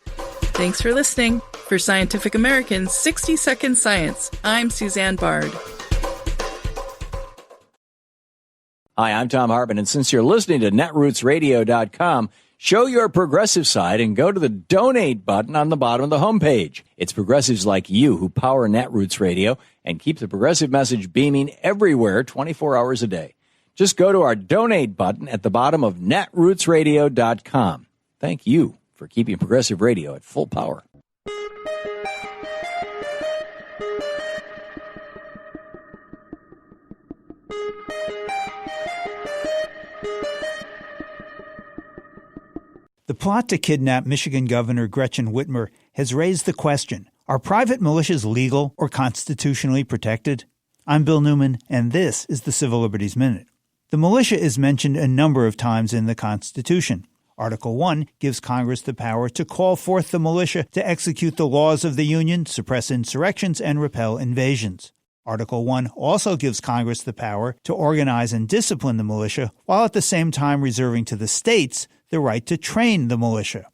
Thanks for listening. For Scientific American's 60-Second Science, I'm Suzanne Bard. Hi, I'm Tom Hartman, and since you're listening to netrootsradio.com, show your progressive side and go to the donate button on the bottom of the homepage. It's progressives like you who power Netroots Radio and keep the progressive message beaming everywhere 24 hours a day. Just go to our donate button at the bottom of netrootsradio.com. Thank you for keeping progressive radio at full power. The plot to kidnap Michigan Governor Gretchen Whitmer has raised the question, are private militias legal or constitutionally protected? I'm Bill Newman, and this is the Civil Liberties Minute. The militia is mentioned a number of times in the Constitution. Article 1 gives Congress the power to call forth the militia to execute the laws of the Union, suppress insurrections, and repel invasions. Article 1 also gives Congress the power to organize and discipline the militia, while at the same time reserving to the states the right to train the militia.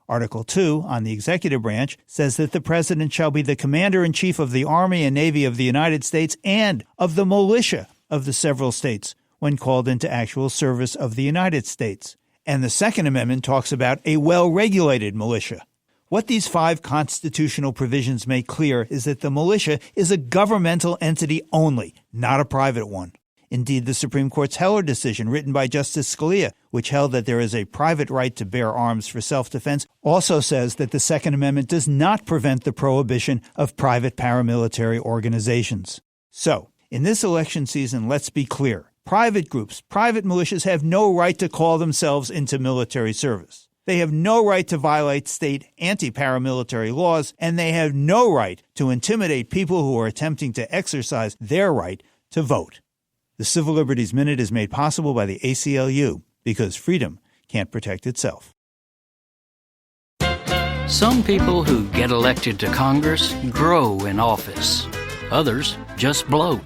Article 2, on the executive branch, says that the President shall be the Commander-in-Chief of the Army and Navy of the United States and of the militia of the several states when called into actual service of the United States. And the Second Amendment talks about a well-regulated militia. What these 5 constitutional provisions make clear is that the militia is a governmental entity only, not a private one. Indeed, the Supreme Court's Heller decision, written by Justice Scalia, which held that there is a private right to bear arms for self-defense, also says that the Second Amendment does not prevent the prohibition of private paramilitary organizations. So, in this election season, let's be clear. Private groups, private militias have no right to call themselves into military service. They have no right to violate state anti-paramilitary laws, and they have no right to intimidate people who are attempting to exercise their right to vote. The Civil Liberties Minute is made possible by the ACLU, because freedom can't protect itself. Some people who get elected to Congress grow in office. Others just bloat.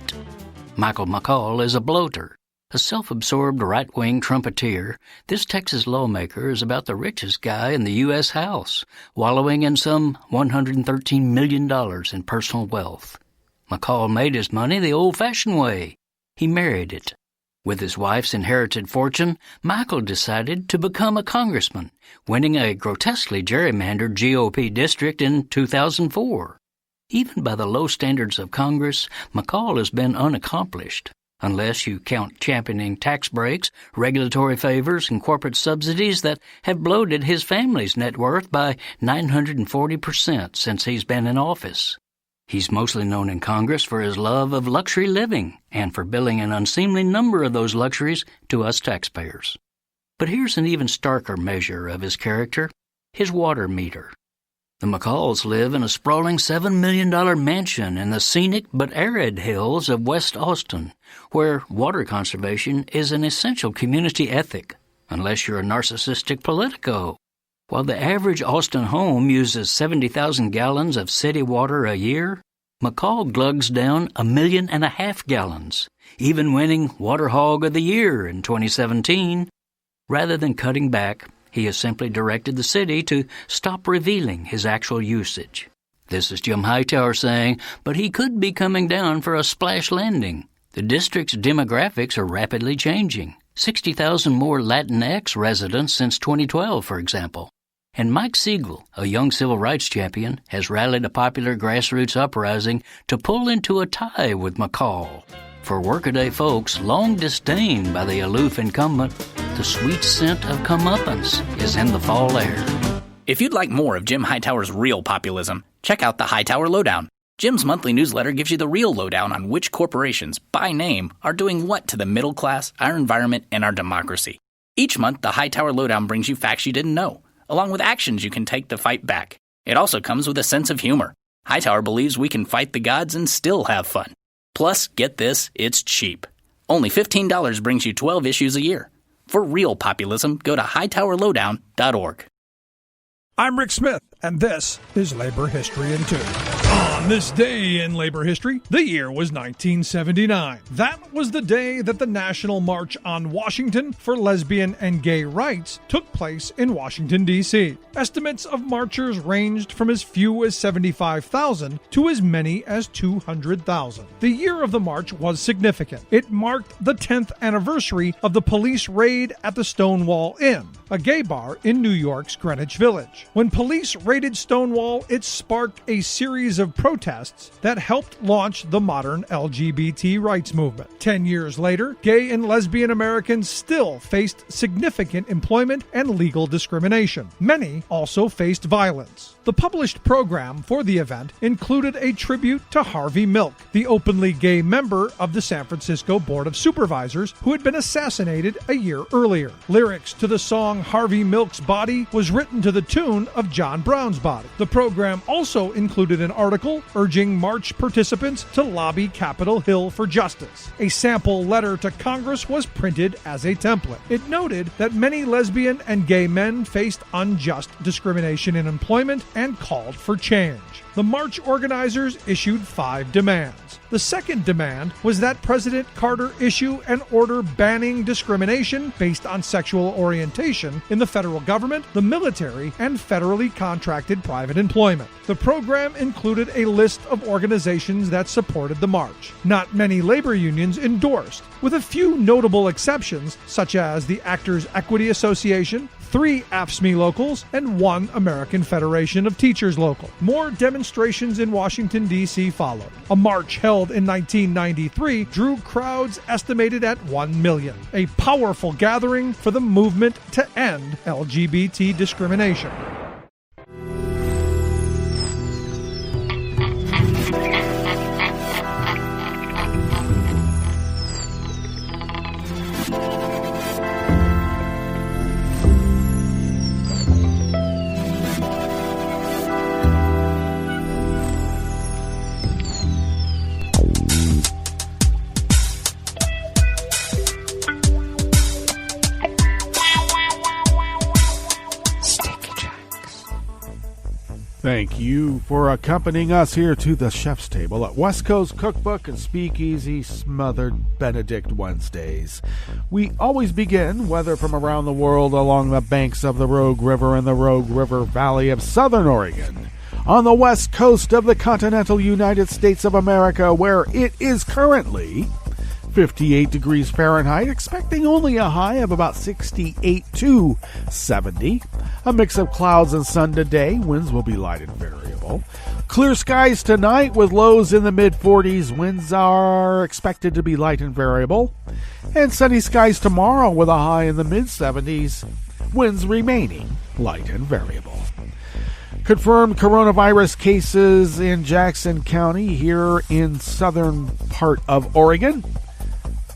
Michael McCall is a bloater. A self-absorbed right-wing trumpeter, this Texas lawmaker is about the richest guy in the U.S. House, wallowing in some $113 million in personal wealth. McCall made his money the old-fashioned way. He married it. With his wife's inherited fortune, Michael decided to become a congressman, winning a grotesquely gerrymandered GOP district in 2004. Even by the low standards of Congress, McCall has been unaccomplished, unless you count championing tax breaks, regulatory favors, and corporate subsidies that have bloated his family's net worth by 940% since he's been in office. He's mostly known in Congress for his love of luxury living and for billing an unseemly number of those luxuries to us taxpayers. But here's an even starker measure of his character, his water meter. The McCalls live in a sprawling $7 million mansion in the scenic but arid hills of West Austin, where water conservation is an essential community ethic, unless you're a narcissistic politico. While the average Austin home uses 70,000 gallons of city water a year, McCall glugs down 1.5 million gallons, even winning Water Hog of the Year in 2017. Rather than cutting back, he has simply directed the city to stop revealing his actual usage. This is Jim Hightower saying, but he could be coming down for a splash landing. The district's demographics are rapidly changing. 60,000 more Latinx residents since 2012, for example. And Mike Siegel, a young civil rights champion, has rallied a popular grassroots uprising to pull into a tie with McCall. For workaday folks long disdained by the aloof incumbent, the sweet scent of comeuppance is in the fall air. If you'd like more of Jim Hightower's real populism, check out the Hightower Lowdown. Jim's monthly newsletter gives you the real lowdown on which corporations, by name, are doing what to the middle class, our environment, and our democracy. Each month, the Hightower Lowdown brings you facts you didn't know, along with actions you can take to fight back. It also comes with a sense of humor. Hightower believes we can fight the gods and still have fun. Plus, get this, it's cheap. Only $15 brings you 12 issues a year. For real populism, go to hightowerlowdown.org. I'm Rick Smith, and this is Labor History in 2. On this day in labor history, the year was 1979. That was the day that the National March on Washington for Lesbian and Gay Rights took place in Washington, D.C. Estimates of marchers ranged from as few as 75,000 to as many as 200,000. The year of the march was significant. It marked the 10th anniversary of the police raid at the Stonewall Inn, a gay bar in New York's Greenwich Village. When police raided Stonewall, it sparked a series of protests that helped launch the modern LGBT rights movement. 10 years later, gay and lesbian Americans still faced significant employment and legal discrimination. Many also faced violence. The published program for the event included a tribute to Harvey Milk, the openly gay member of the San Francisco Board of Supervisors who had been assassinated a year earlier. Lyrics to the song Harvey Milk's Body was written to the tune of John Brown's Body. The program also included an article urging march participants to lobby Capitol Hill for justice. A sample letter to Congress was printed as a template. It noted that many lesbian and gay men faced unjust discrimination in employment and called for change. The march organizers issued 5 demands. The second demand was that President Carter issue an order banning discrimination based on sexual orientation in the federal government, the military, and federally contracted private employment. The program included a list of organizations that supported the march. Not many labor unions endorsed, with a few notable exceptions, such as the Actors Equity Association, 3 AFSCME locals, and 1 American Federation of Teachers local. More demonstrations in Washington, D.C. followed. A march held in 1993 drew crowds estimated at 1 million, a powerful gathering for the movement to end LGBT discrimination. Thank you for accompanying us here to the chef's table at West Coast Cookbook and Speakeasy Smothered Benedict Wednesdays. We always begin, whether from around the world, along the banks of the Rogue River and the Rogue River Valley of Southern Oregon, on the west coast of the continental United States of America, where it is currently 58 degrees Fahrenheit, expecting only a high of about 68 to 70. A mix of clouds and sun today. Winds will be light and variable. Clear skies tonight with lows in the mid-40s. Winds are expected to be light and variable. And sunny skies tomorrow with a high in the mid-70s. Winds remaining light and variable. Confirmed coronavirus cases in Jackson County here in southern part of Oregon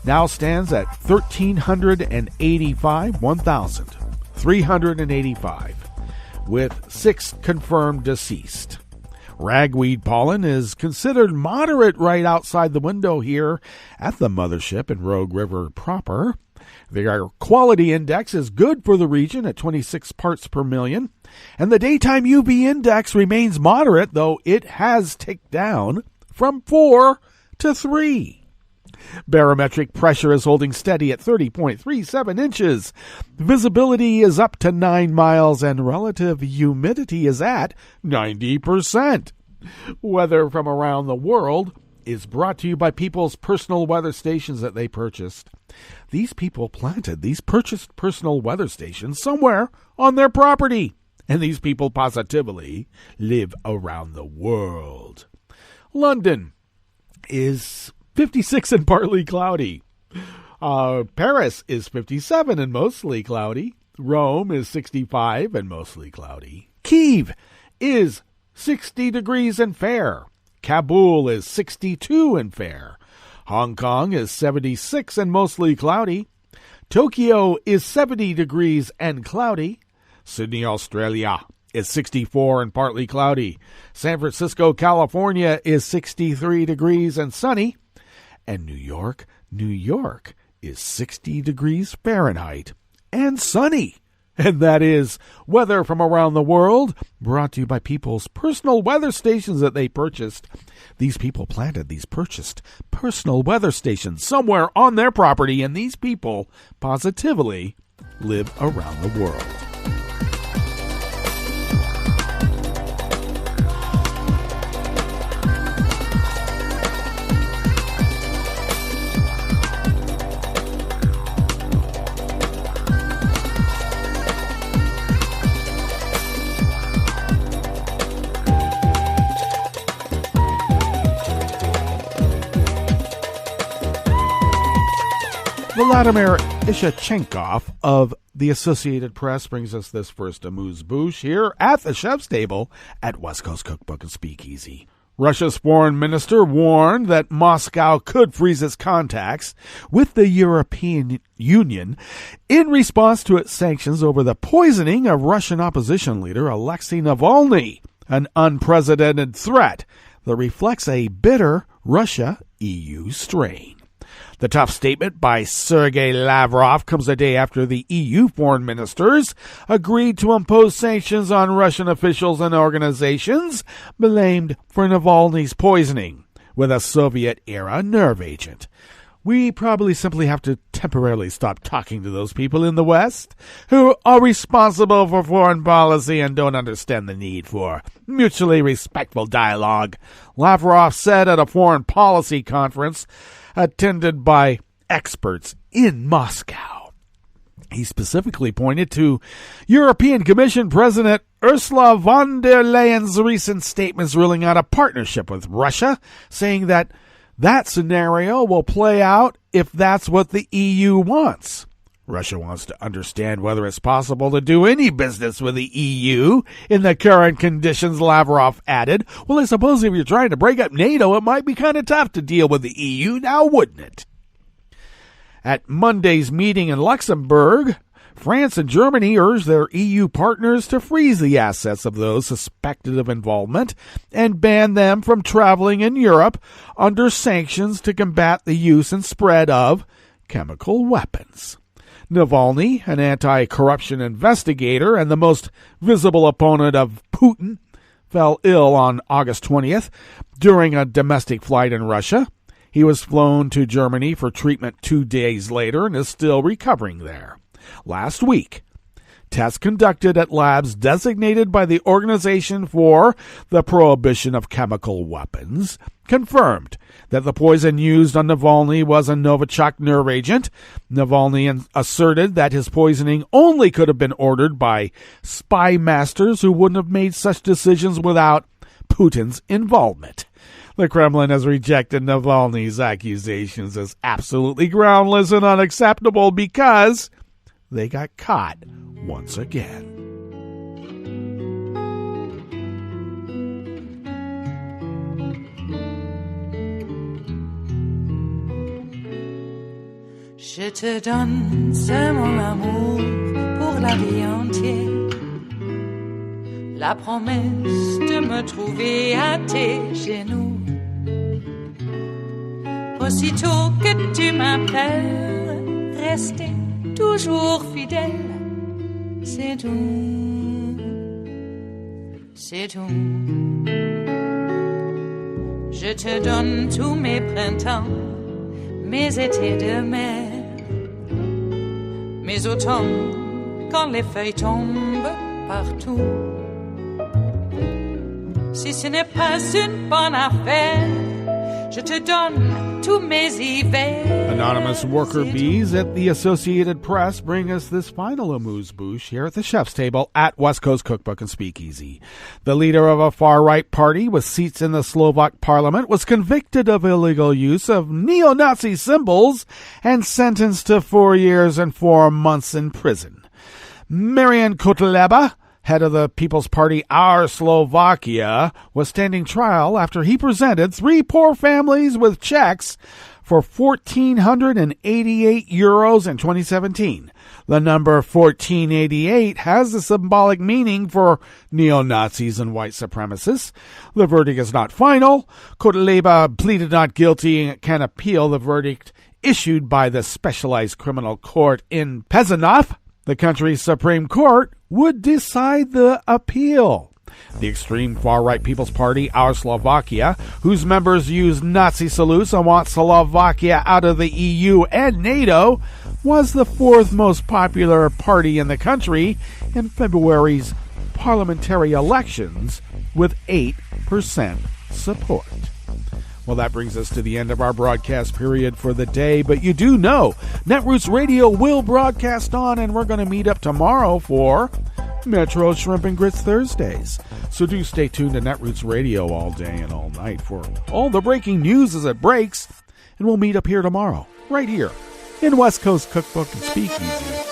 now stands at 1,385, with 6 confirmed deceased. Ragweed pollen is considered moderate right outside the window here at the mothership in Rogue River proper. The air quality index is good for the region at 26 parts per million, and the daytime UV index remains moderate, though it has ticked down from 4 to 3. Barometric pressure is holding steady at 30.37 inches. Visibility is up to 9 miles and relative humidity is at 90%. Weather from around the world is brought to you by people's personal weather stations that they purchased. These people planted these purchased personal weather stations somewhere on their property, and these people positively live around the world. London is 56 and partly cloudy. Paris is 57 and mostly cloudy. Rome is 65 and mostly cloudy. Kyiv is 60 degrees and fair. Kabul is 62 and fair. Hong Kong is 76 and mostly cloudy. Tokyo is 70 degrees and cloudy. Sydney, Australia is 64 and partly cloudy. San Francisco, California is 63 degrees and sunny. And New York is 60 degrees Fahrenheit and sunny. And that is weather from around the world, brought to you by people's personal weather stations that they purchased. These people purchased personal weather stations somewhere on their property, and these people positively live around the world. Vladimir Ishachenkov of the Associated Press brings us this first amuse-bouche here at the chef's table at West Coast Cookbook and Speakeasy. Russia's foreign minister warned that Moscow could freeze its contacts with the European Union in response to its sanctions over the poisoning of Russian opposition leader Alexei Navalny, an unprecedented threat that reflects a bitter Russia-EU strain. The tough statement by Sergei Lavrov comes a day after the EU foreign ministers agreed to impose sanctions on Russian officials and organizations blamed for Navalny's poisoning with a Soviet-era nerve agent. We probably simply have to temporarily stop talking to those people in the West who are responsible for foreign policy and don't understand the need for mutually respectful dialogue, Lavrov said at a foreign policy conference attended by experts in Moscow. He specifically pointed to European Commission President Ursula von der Leyen's recent statements ruling out a partnership with Russia, saying that scenario will play out if that's what the EU wants. Russia wants to understand whether it's possible to do any business with the EU in the current conditions, Lavrov added. Well, I suppose if you're trying to break up NATO, it might be kind of tough to deal with the EU now, wouldn't it? At Monday's meeting in Luxembourg, France and Germany urged their EU partners to freeze the assets of those suspected of involvement and ban them from traveling in Europe under sanctions to combat the use and spread of chemical weapons. Navalny, an anti-corruption investigator and the most visible opponent of Putin, fell ill on August 20th during a domestic flight in Russia. He was flown to Germany for treatment 2 days later and is still recovering there. Last week, tests conducted at labs designated by the Organization for the Prohibition of Chemical Weapons confirmed that the poison used on Navalny was a Novichok nerve agent. Navalny asserted that his poisoning only could have been ordered by spy masters who wouldn't have made such decisions without Putin's involvement. The Kremlin has rejected Navalny's accusations as absolutely groundless and unacceptable because they got caught once again. Je te donne ce mon amour pour la vie entière, la promesse de me trouver à tes genoux. Aussitôt que tu m'appelles, rester toujours fidèle, c'est tout, c'est tout. Je te donne tous mes printemps, mes étés de mer, mes automnes quand les feuilles tombent partout. Si ce n'est pas une bonne affaire, je te donne tous mes hivers. Anonymous worker bees at the Associated Press bring us this final amuse-bouche here at the chef's table at West Coast Cookbook and Speakeasy. The leader of a far-right party with seats in the Slovak parliament was convicted of illegal use of neo-Nazi symbols and sentenced to 4 years and 4 months in prison. Marian Kotleba, head of the People's Party Our Slovakia, was standing trial after he presented 3 poor families with checks for €1,488 in 2017. The number 1488 has a symbolic meaning for neo-Nazis and white supremacists. The verdict is not final. Kotleba pleaded not guilty and can appeal the verdict issued by the Specialized Criminal Court in Pezanov. The country's Supreme Court would decide the appeal. The extreme far-right People's Party, Our Slovakia, whose members use Nazi salutes and want Slovakia out of the EU and NATO, was the fourth most popular party in the country in February's parliamentary elections with 8% support. Well, that brings us to the end of our broadcast period for the day, but you do know Netroots Radio will broadcast on, and we're going to meet up tomorrow for Metro Shrimp and Grits Thursdays. So do stay tuned to Netroots Radio all day and all night for all the breaking news as it breaks, and we'll meet up here tomorrow, right here in West Coast Cookbook and Speakeasy.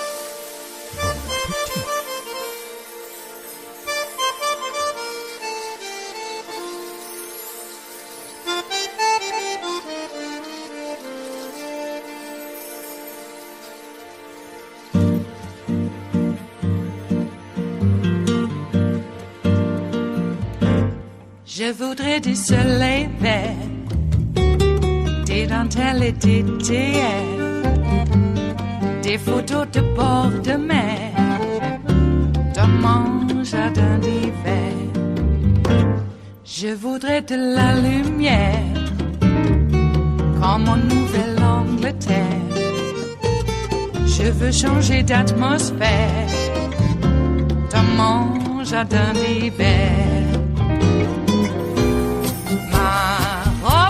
Je voudrais du soleil vert, des dentelles et des théères, des photos de bord de mer, dans mon jardin d'hiver. Je voudrais de la lumière, comme en Nouvelle-Angleterre. Je veux changer d'atmosphère, dans mon jardin d'hiver.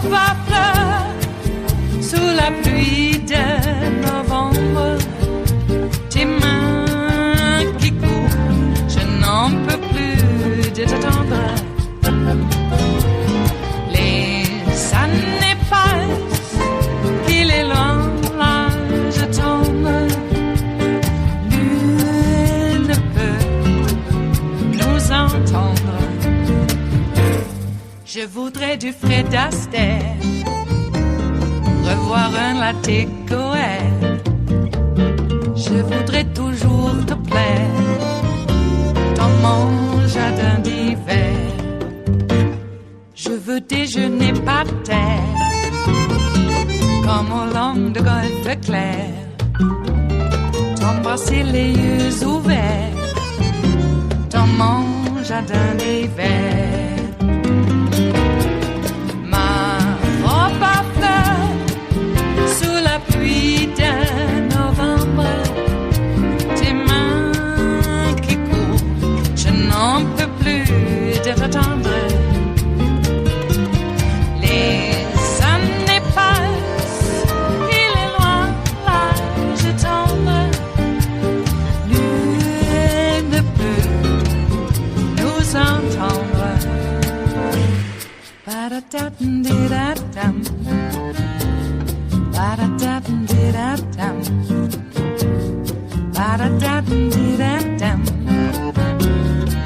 À fleurs sous la pluie de novembre, tes mains qui courent, je n'en peux plus de t'attendre. Les années passent, il est loin, là je tombe. Nul ne peut nous entendre. Je voudrais du Fred Astaire, revoir un latte Goël. Je voudrais toujours te plaire dans mon jardin d'hiver. Je veux déjeuner par terre, comme au long de golfe clair. T'embrasser les yeux ouverts dans mon jardin d'hiver. Pluie de novembre, tes mains qui courent, je n'en peux plus de t'attendre. Les années passent, il est loin, là je tombe. Nul ne peut nous entendre. Ba-da-da-dum-di-da-dum. Ba-da-da-dum-di-da-dum. Ba-da-da-dum-di-da-dum.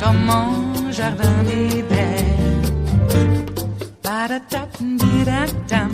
Dans mon jardin d'hiver. Ba-da-da-dum-di-da-dum.